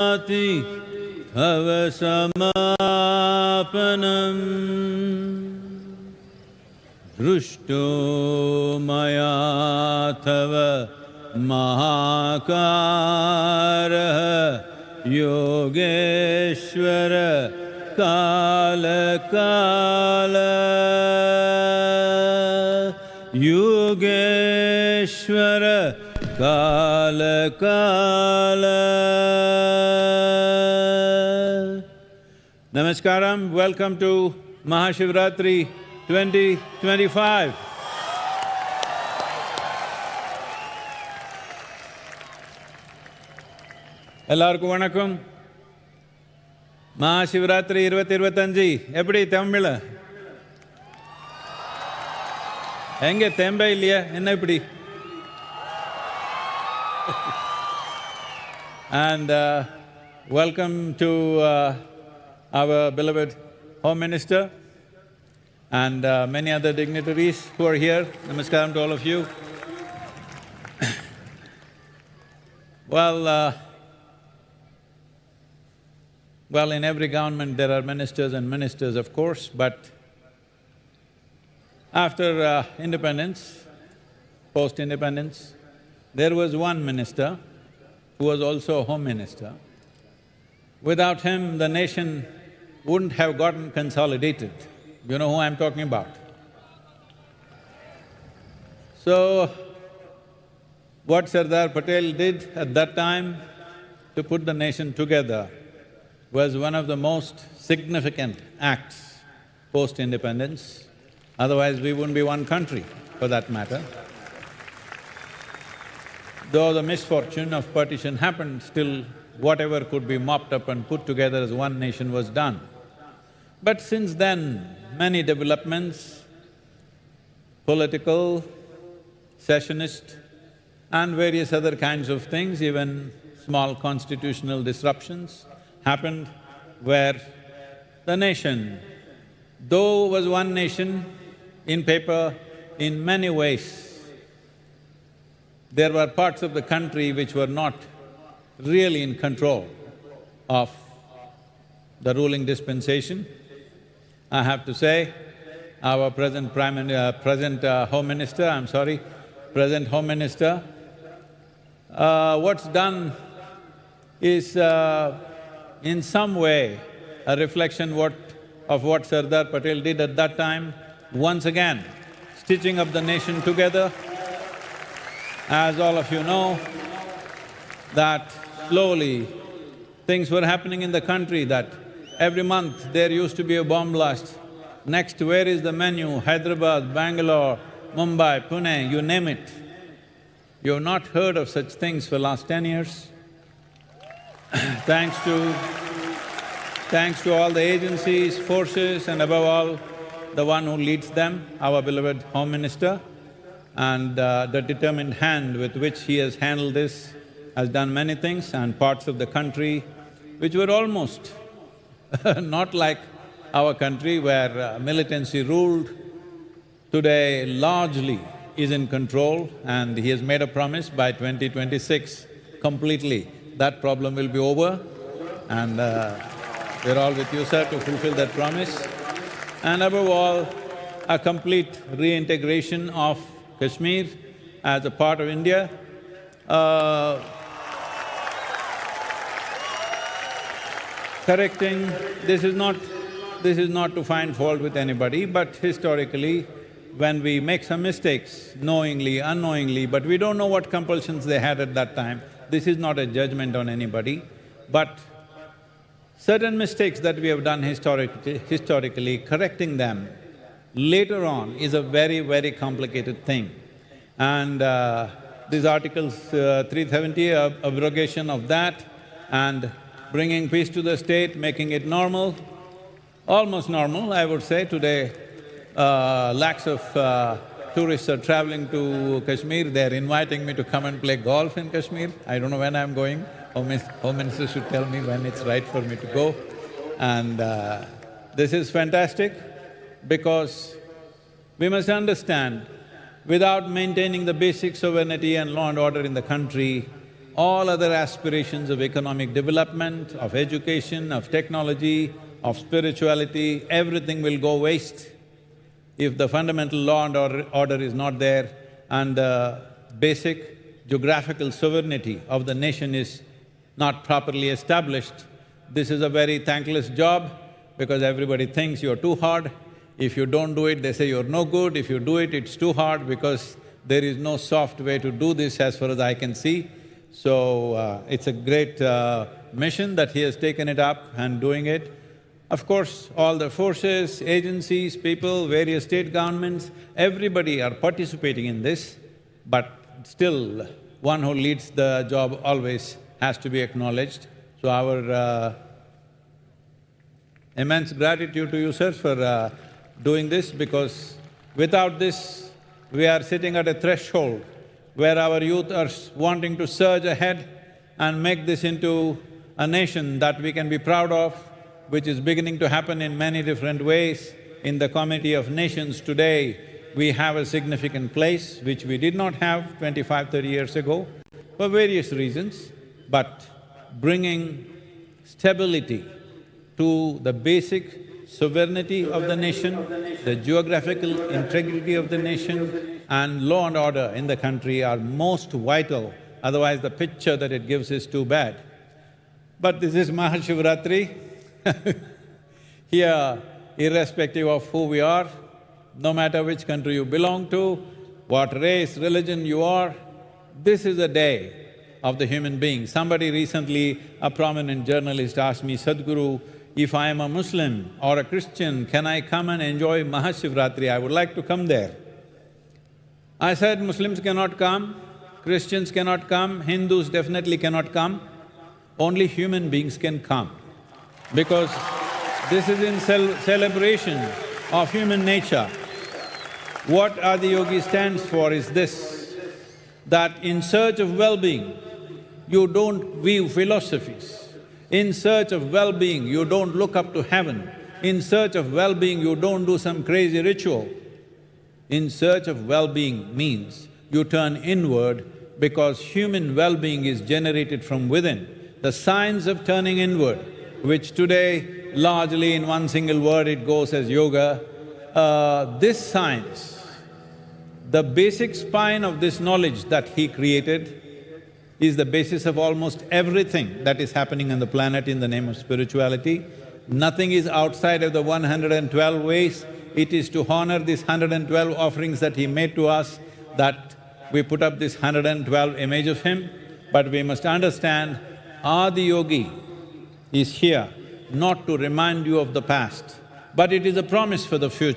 Havasamapanam Drushto maya tava mahakara Yogeshwara kala kala Yogeshwara kala kala. Namaskaram, welcome to Maha Shivaratri 2025. எல்லாருக்கும் வணக்கம். Maha Shivaratri 2025 எப்படி தமிழ்ல? எங்க tempeh இல்லையா? என்ன இப்படி? And welcome to our beloved Home Minister and many other dignitaries who are here. Namaskaram to all of you. Well, in every government there are ministers and ministers, of course, but after independence, post-independence, there was one minister who was also a home minister. Without him, the nation wouldn't have gotten consolidated. You know who I'm talking about. So, what Sardar Patel did at that time to put the nation together was one of the most significant acts post-independence. Otherwise, we wouldn't be one country, for that matter. Though the misfortune of partition happened, still whatever could be mopped up and put together as one nation was done. But since then, many developments, political, secessionist and various other kinds of things, even small constitutional disruptions happened where the nation, though was one nation in paper, in many ways, there were parts of the country which were not really in control of the ruling dispensation. I have to say, our present Home Minister, present Home Minister, what's done is in some way a reflection of what Sardar Patel did at that time, once again stitching up the nation together. As all of you know, that slowly things were happening in the country, that every month there used to be a bomb blast. Next, where is the menu? Hyderabad, Bangalore, Mumbai, Pune, you name it. You have not heard of such things for last 10 years. Thanks to all the agencies, forces and above all, the one who leads them, our beloved Home Minister, and the determined hand with which he has handled this, has done many things, and parts of the country which were almost not like our country where militancy ruled, today largely is in control, and he has made a promise by 2026 completely that problem will be over, and we're all with you, sir, to fulfill that promise. And above all, a complete reintegration of Kashmir as a part of India. Correcting, this is not to find fault with anybody, but historically, when we make some mistakes, knowingly, unknowingly, but we don't know what compulsions they had at that time, this is not a judgment on anybody, but certain mistakes that we have done historically, correcting them later on is a very, very complicated thing. And these articles 370, abrogation of that, and bringing peace to the state, making it normal, almost normal, I would say. Today, lakhs of tourists are traveling to Kashmir, they're inviting me to come and play golf in Kashmir. I don't know when I'm going. Home Minister should tell me when it's right for me to go. And this is fantastic because we must understand, without maintaining the basic sovereignty and law and order in the country, all other aspirations of economic development, of education, of technology, of spirituality, everything will go waste if the fundamental law and order is not there and the basic geographical sovereignty of the nation is not properly established. This is a very thankless job because everybody thinks you're too hard. If you don't do it, they say you're no good. If you do it, it's too hard because there is no soft way to do this as far as I can see. So, it's a great mission that he has taken it up and doing it. Of course, all the forces, agencies, people, various state governments, everybody are participating in this, but still, one who leads the job always has to be acknowledged. So our immense gratitude to you, sir, for doing this, because without this, we are sitting at a threshold where our youth are wanting to surge ahead and make this into a nation that we can be proud of, which is beginning to happen in many different ways. In the Committee of Nations today, we have a significant place which we did not have 25, 30 years ago for various reasons, but bringing stability to the basic sovereignty of the nation, the geographical integrity of the nation and law and order in the country are most vital, otherwise the picture that it gives is too bad. But this is Maha Shivaratri. Here, irrespective of who we are, no matter which country you belong to, what race, religion you are, this is a day of the human being. Somebody recently, a prominent journalist asked me, Sadhguru, if I am a Muslim or a Christian, can I come and enjoy Mahashivratri? I would like to come there. I said, Muslims cannot come, Christians cannot come, Hindus definitely cannot come, only human beings can come. Because this is in celebration of human nature. What Adiyogi stands for is this, that in search of well-being, you don't view philosophies. In search of well-being, you don't look up to heaven. In search of well-being, you don't do some crazy ritual. In search of well-being means you turn inward because human well-being is generated from within. The science of turning inward, which today largely in one single word it goes as yoga, this science, the basic spine of this knowledge that he created is the basis of almost everything that is happening on the planet in the name of spirituality. Nothing is outside of the 112 ways. It is to honor these 112 offerings that he made to us that we put up this 112 image of him. But we must understand, Adiyogi is here not to remind you of the past, but it is a promise for the future.